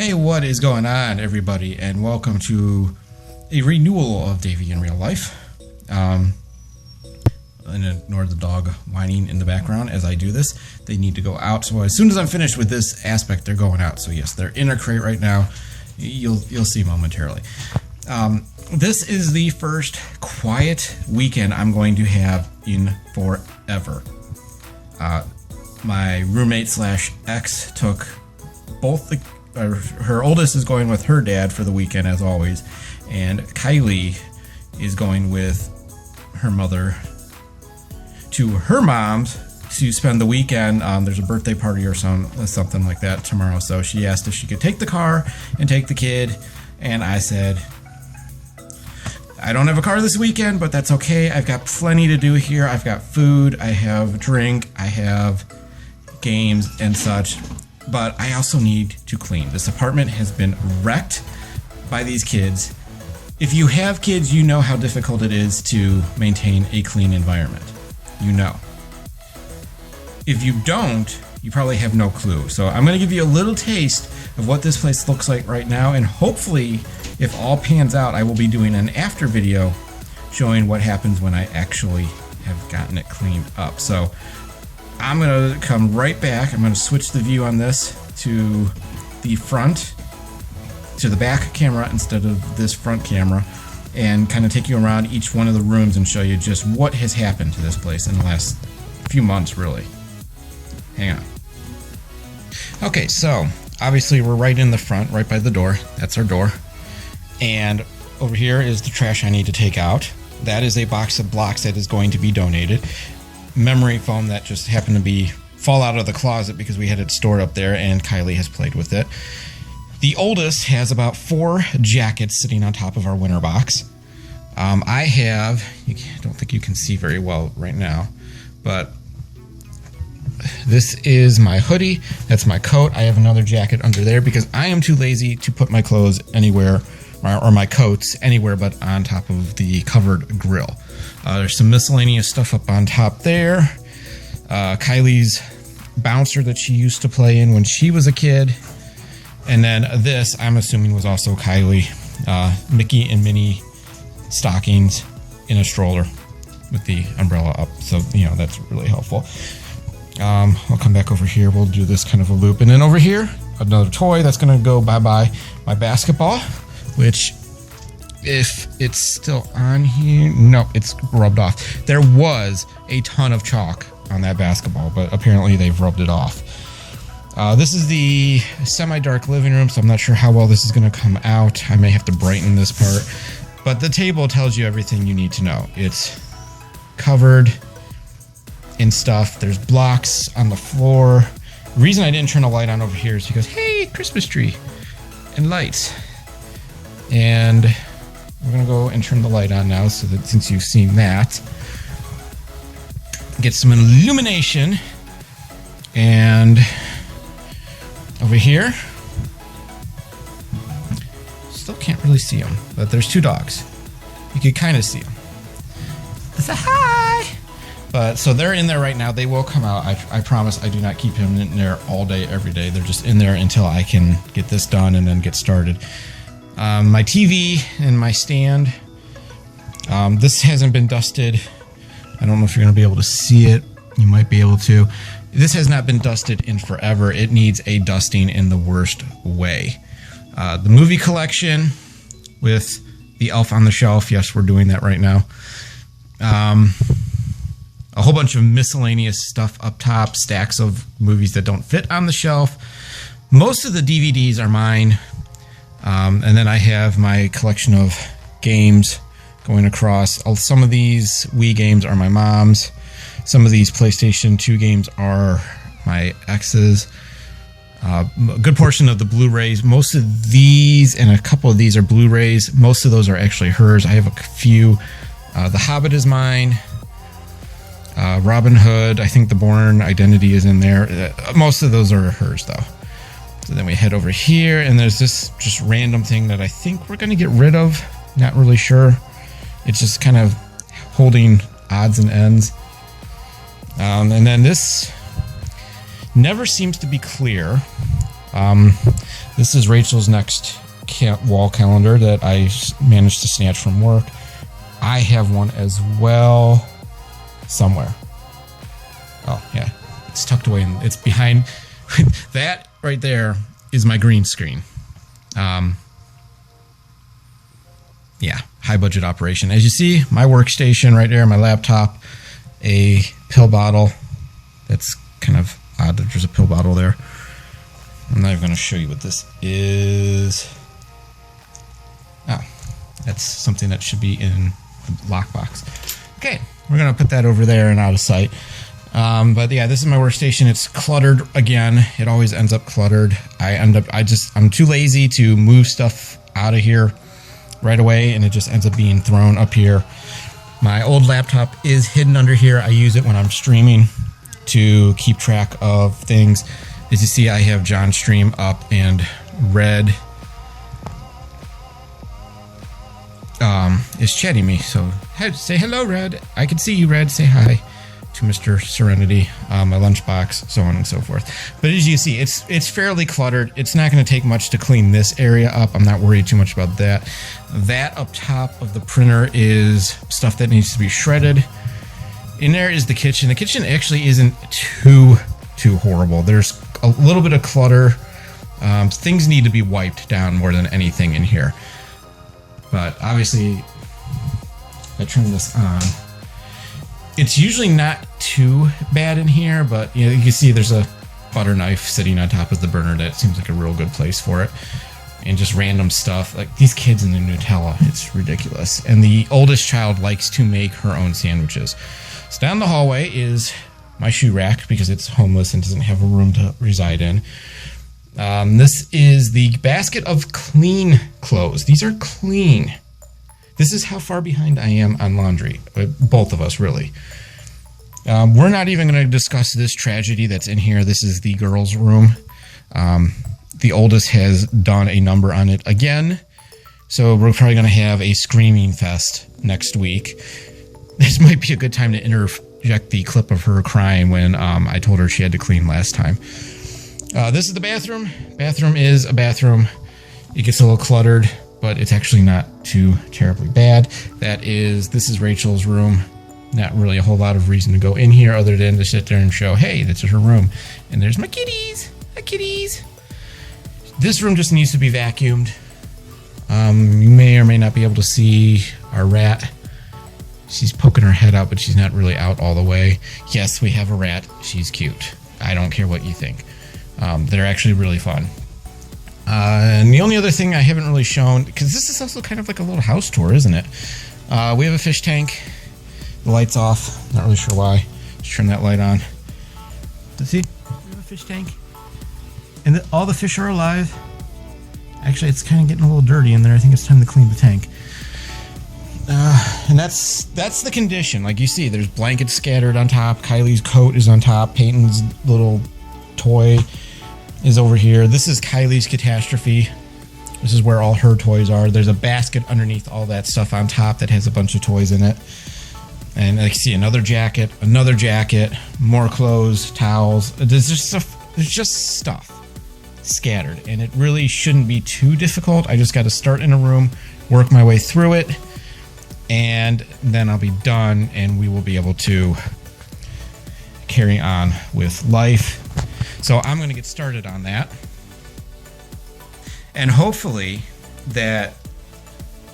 Hey, what is going on, everybody, and welcome to a renewal of Davey In Real Life. And ignore the dog whining in the background as I do this. They need to go out, so as soon as I'm finished with this aspect, they're going out. So yes, they're in a crate right now. You'll see momentarily. This is the first quiet weekend I'm going to have in forever. My roommate / ex took both her oldest is going with her dad for the weekend, as always, and Kylie is going with her mother to her mom's to spend the weekend. There's a birthday party or something like that tomorrow, so she asked if she could take the car and take the kid, and I said, I don't have a car this weekend, but that's okay. I've got plenty to do here. I've got food, I have drink, I have games and such, but I also need to clean. This apartment has been wrecked by these kids. If you have kids, you know how difficult it is to maintain a clean environment. You know. If you don't, you probably have no clue. So I'm going to give you a little taste of what this place looks like right now, and hopefully, if all pans out, I will be doing an after video showing what happens when I actually have gotten it cleaned up. So I'm going to come right back. I'm going to switch the view on this to the front, to the back camera instead of this front camera, and kind of take you around each one of the rooms and show you just what has happened to this place in the last few months, really. Hang on. Okay, so obviously we're right in the front, right by the door. That's our door. And over here is the trash I need to take out. That is a box of blocks that is going to be donated. Memory foam that just happened to fall out of the closet because we had it stored up there, and Kylie has played with it. The oldest has about 4 jackets sitting on top of our winter box. I have, I don't think you can see very well right now, but this is my hoodie. That's my coat. I have another jacket under there because I am too lazy to put my clothes anywhere, or my coats anywhere but on top of the covered grill. There's some miscellaneous stuff up on top there. Kylie's bouncer that she used to play in when she was a kid. And then this, I'm assuming, was also Kylie. Mickey and Minnie stockings in a stroller with the umbrella up. So, that's really helpful. I'll come back over here. We'll do this kind of a loop. And then over here, another toy that's going to go bye-bye. My basketball, which, if it's still on here, no, it's rubbed off. There was a ton of chalk on that basketball, but apparently they've rubbed it off. This is the semi-dark living room, so I'm not sure how well this is going to come out. I may have to brighten this part. But the table tells you everything you need to know. It's covered in stuff. There's blocks on the floor. The reason I didn't turn a light on over here is because, hey, Christmas tree and lights. And we're going to go and turn the light on now, so that since you've seen that, get some illumination. And over here, still can't really see them, but there's 2 dogs. You can kind of see them. Say hi! But so they're in there right now. They will come out. I promise I do not keep them in there all day, every day. They're just in there until I can get this done and then get started. My TV and my stand. This hasn't been dusted. I don't know if you're going to be able to see it. You might be able to. This has not been dusted in forever. It needs a dusting in the worst way. The movie collection with the Elf on the Shelf. Yes, we're doing that right now. A whole bunch of miscellaneous stuff up top. Stacks of movies that don't fit on the shelf. Most of the DVDs are mine. And then I have my collection of games going across. Some of these Wii games are my mom's. Some of these PlayStation 2 games are my ex's. A good portion of the Blu-rays. Most of these and a couple of these are Blu-rays. Most of those are actually hers. I have a few. The Hobbit is mine. Robin Hood. I think the Bourne Identity is in there. Most of those are hers, though. So then we head over here, and there's this just random thing that I think we're going to get rid of. Not really sure. It's just kind of holding odds and ends. And then this never seems to be clear. This is Rachel's next wall calendar that I managed to snatch from work. I have one as well somewhere. Oh, yeah. It's tucked away and it's behind. That right there is my green screen. Yeah, high budget operation. As you see, my workstation right there, my laptop, a pill bottle. That's kind of odd that there's a pill bottle there. I'm not even going to show you what this is. Oh, that's something that should be in the lockbox. Okay, we're going to put that over there and out of sight. But yeah, this is my workstation. It's cluttered again. It always ends up cluttered. I'm too lazy to move stuff out of here right away, and it just ends up being thrown up here. My old laptop is hidden under here. I use it when I'm streaming to keep track of things. As you see, I have John's stream up, and Red is chatting me. So say hello, Red. I can see you, Red. Say hi to Mr. Serenity, my lunchbox, so on and so forth. But as you see, it's fairly cluttered. It's not going to take much to clean this area up. I'm not worried too much about that. That up top of the printer is stuff that needs to be shredded. In there is the kitchen. The kitchen actually isn't too horrible. There's a little bit of clutter. Things need to be wiped down more than anything in here. But obviously, if I turn this on, it's usually not too bad in here, but you can see there's a butter knife sitting on top of the burner. That seems like a real good place for it. And just random stuff, like these kids in the Nutella, it's ridiculous. And the oldest child likes to make her own sandwiches. So down the hallway is my shoe rack, because it's homeless and doesn't have a room to reside in. This is the basket of clean clothes. These are clean. This is how far behind I am on laundry. Both of us, really. We're not even going to discuss this tragedy that's in here. This is the girls' room. The oldest has done a number on it again. So we're probably going to have a screaming fest next week. This might be a good time to interject the clip of her crying when I told her she had to clean last time. This is the bathroom. Bathroom is a bathroom. It gets a little cluttered, but it's actually not too terribly bad. This is Rachel's room. Not really a whole lot of reason to go in here other than to sit there and show, hey, this is her room. And there's my kitties. Hi, kitties. This room just needs to be vacuumed. You may or may not be able to see our rat. She's poking her head out, but she's not really out all the way. Yes, we have a rat. She's cute. I don't care what you think. They're actually really fun. And the only other thing I haven't really shown, because this is also kind of like a little house tour, isn't it? We have a fish tank. The light's off. Not really sure why. Just turn that light on. See? We have a fish tank. And all the fish are alive. Actually, it's kind of getting a little dirty in there. I think it's time to clean the tank. And that's the condition. Like you see, there's blankets scattered on top. Kylie's coat is on top. Peyton's little toy is over here. This is Kylie's catastrophe. This is where all her toys are. There's a basket underneath all that stuff on top that has a bunch of toys in it. And I see another jacket, more clothes, towels. There's just stuff scattered, and it really shouldn't be too difficult. I just got to start in a room, work my way through it, and then I'll be done, and we will be able to carry on with life. So I'm going to get started on that, and hopefully that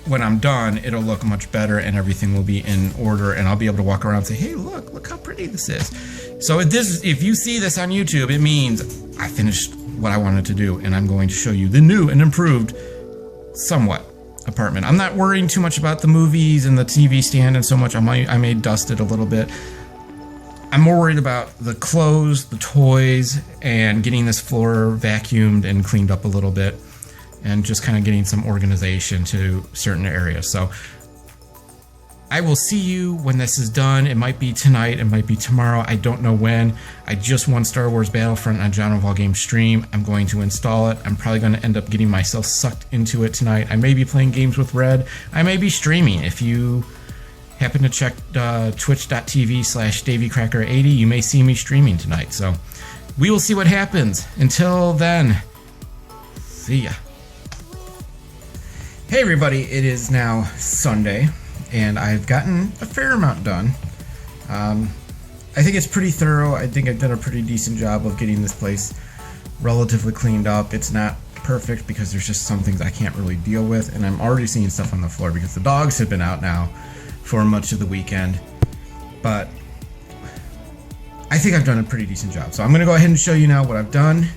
when I'm done, it'll look much better and everything will be in order, and I'll be able to walk around and say, hey, look how pretty this is. So if you see this on YouTube, it means I finished what I wanted to do, and I'm going to show you the new and improved, somewhat, apartment. I'm not worrying too much about the movies and the TV stand and so much. I may dust it a little bit. I'm more worried about the clothes, the toys, and getting this floor vacuumed and cleaned up a little bit, and just kind of getting some organization to certain areas. So I will see you when this is done. It might be tonight, it might be tomorrow, I don't know when. I just won Star Wars Battlefront on John of All Games stream. I'm going to install it. I'm probably going to end up getting myself sucked into it tonight. I may be playing games with Red. I may be streaming. If you happen to check twitch.tv/daveycracker80, you may see me streaming tonight. So we will see what happens. Until then, See ya. Hey everybody, it is now Sunday, and I've gotten a fair amount done. I think it's pretty thorough. I think I've done a pretty decent job of getting this place relatively cleaned up. It's not perfect because there's just some things I can't really deal with, and I'm already seeing stuff on the floor because the dogs have been out now for much of the weekend. But I think I've done a pretty decent job. So I'm going to go ahead and show you now what I've done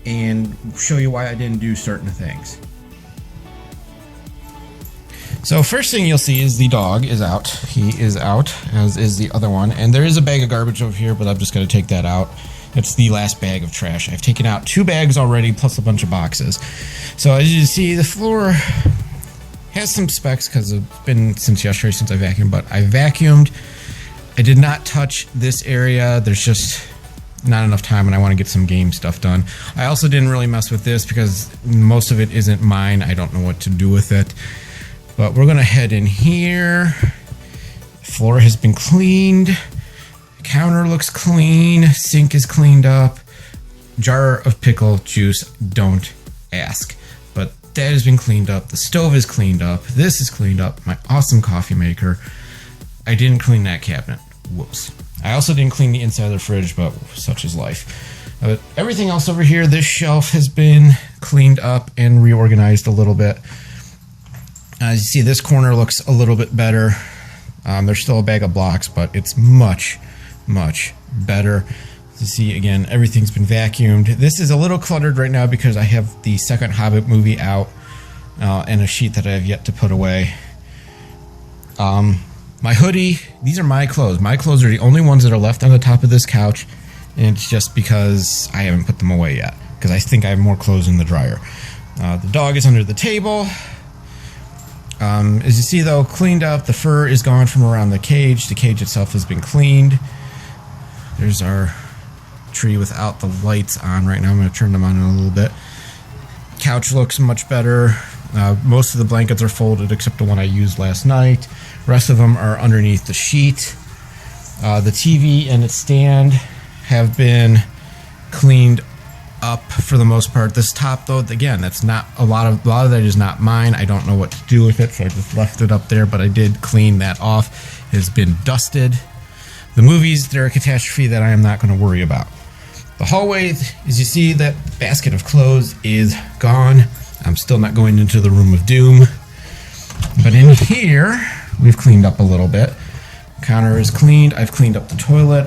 and show you why I didn't do certain things. So first thing you'll see is the dog is out. He is out, as is the other one. And there is a bag of garbage over here, but I'm just going to take that out. It's the last bag of trash. I've taken out 2 bags already, plus a bunch of boxes. So as you see, the floor has some specks because it's been since yesterday since I vacuumed, but I vacuumed. I did not touch this area. There's just not enough time, and I want to get some game stuff done. I also didn't really mess with this because most of it isn't mine. I don't know what to do with it. But we're going to head in here. Floor has been cleaned. The counter looks clean. Sink is cleaned up. Jar of pickle juice, don't ask. But that has been cleaned up. The stove is cleaned up. This is cleaned up. My awesome coffee maker. I didn't clean that cabinet. Whoops. I also didn't clean the inside of the fridge, but such is life. Everything else over here, this shelf has been cleaned up and reorganized a little bit. As you see, this corner looks a little bit better. There's still a bag of blocks, but it's much, much better. As you see, again, everything's been vacuumed. This is a little cluttered right now because I have the second Hobbit movie out and a sheet that I have yet to put away. My hoodie, these are my clothes. My clothes are the only ones that are left on the top of this couch, and it's just because I haven't put them away yet, because I think I have more clothes in the dryer. The dog is under the table. As you see though, cleaned up. The fur is gone from around the cage. The cage itself has been cleaned. There's our tree without the lights on right now. I'm going to turn them on in a little bit. Couch looks much better. Most of the blankets are folded except the one I used last night. Rest of them are underneath the sheet. The TV and its stand have been cleaned up for the most part. This top though, again, that's not a lot of that is not mine. I don't know what to do with it, so I just left it up there, but I did clean that off. It has been dusted. The movies, they're a catastrophe that I am not going to worry about. The hallway, as you see, that basket of clothes is gone. I'm still not going into the room of doom. But in here, we've cleaned up a little bit. Counter is cleaned. I've cleaned up the toilet.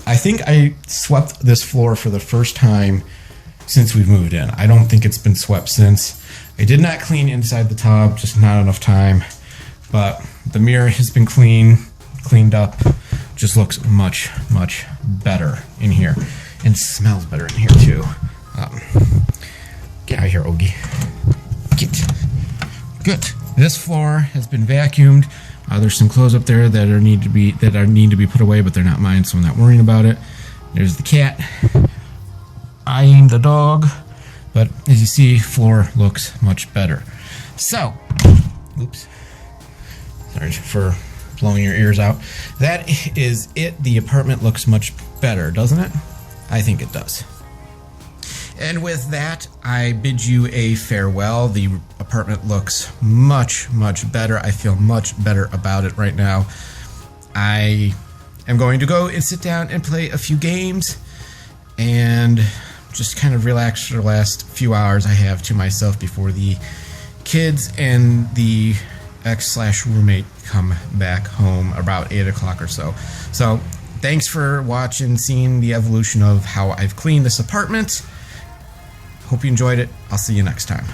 I think I swept this floor for the first time since we've moved in. I don't think it's been swept since. I did not clean inside the tub, just not enough time. But the mirror has been cleaned up. Just looks much, much better in here. And smells better in here too. Get out of here, Ogie. Get. Good. This floor has been vacuumed. There's some clothes up there that need to be put away, but they're not mine, so I'm not worrying about it. There's the cat eyeing the dog, but as you see, floor looks much better. So, oops, sorry for blowing your ears out. That is it. The apartment looks much better, doesn't it? I think it does. And with that, I bid you a farewell. The apartment looks much, much better. I feel much better about it right now. I am going to go and sit down and play a few games and just kind of relax for the last few hours I have to myself before the kids and the ex/roommate come back home about 8 o'clock or so. So thanks for watching, seeing the evolution of how I've cleaned this apartment. Hope you enjoyed it. I'll see you next time.